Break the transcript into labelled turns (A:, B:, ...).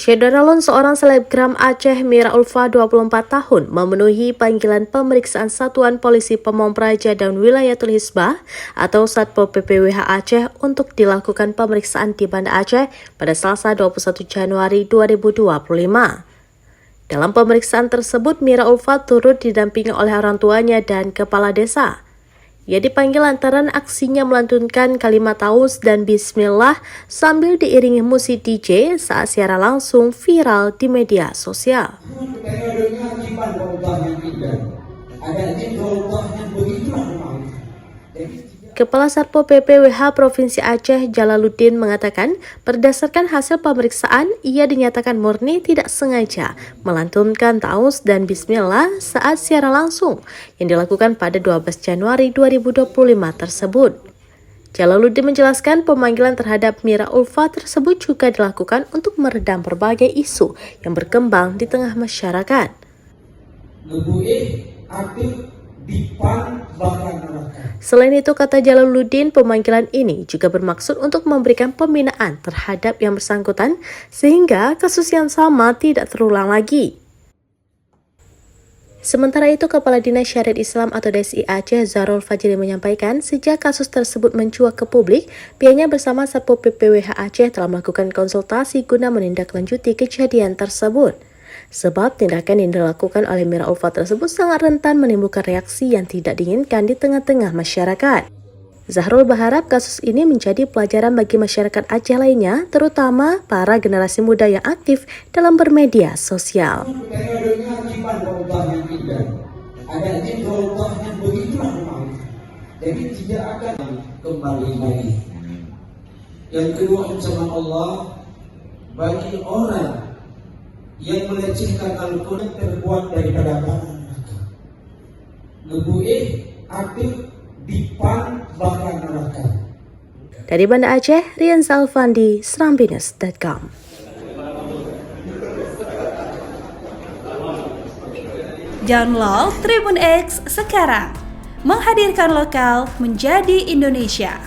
A: Syederalun, seorang selebgram Aceh, Mira Ulfa, 24 tahun, memenuhi panggilan pemeriksaan Satuan Polisi Pamong Praja dan Wilayatul Hisbah atau Satpol PP WH Aceh untuk dilakukan pemeriksaan di Banda Aceh pada Selasa 21 Januari 2025. Dalam pemeriksaan tersebut, Mira Ulfa turut didampingi oleh orang tuanya dan kepala desa. Ia dipanggil lantaran aksinya melantunkan kalimat taus dan bismillah sambil diiringi musik DJ saat siaran langsung viral di media sosial. Kepala Satpol PP WH Provinsi Aceh Jalaluddin mengatakan, berdasarkan hasil pemeriksaan, ia dinyatakan murni tidak sengaja melantunkan taus dan bismillah saat siaran langsung yang dilakukan pada 12 Januari 2025 tersebut. Jalaluddin menjelaskan pemanggilan terhadap Mira Ulfa tersebut juga dilakukan untuk meredam berbagai isu yang berkembang di tengah masyarakat. Selain itu, kata Jalaluddin, pemanggilan ini juga bermaksud untuk memberikan pembinaan terhadap yang bersangkutan sehingga kasus yang sama tidak terulang lagi. Sementara itu, Kepala Dinas Syariat Islam atau DSI Aceh, Zarul Fajri, menyampaikan sejak kasus tersebut mencuat ke publik, pihaknya bersama Satpol PP WH Aceh telah melakukan konsultasi guna menindaklanjuti kejadian tersebut. Sebab tindakan yang dilakukan oleh Mira Ulfa tersebut sangat rentan menimbulkan reaksi yang tidak diinginkan di tengah-tengah masyarakat. Zahrul berharap kasus ini menjadi pelajaran bagi masyarakat Aceh lainnya, terutama para generasi muda yang aktif dalam bermedia sosial.
B: Jadi tidak akan kembali lagi. Yang kedua, ancaman Allah bagi orang yang melecehkan Al-Quran terbuat daripada para neraka. Lebuih aktif di pan bahkan neraka.
A: Dari Banda Aceh, Rian Salfandi, Serambinus.com.
C: Download Tribun X sekarang, menghadirkan lokal menjadi Indonesia.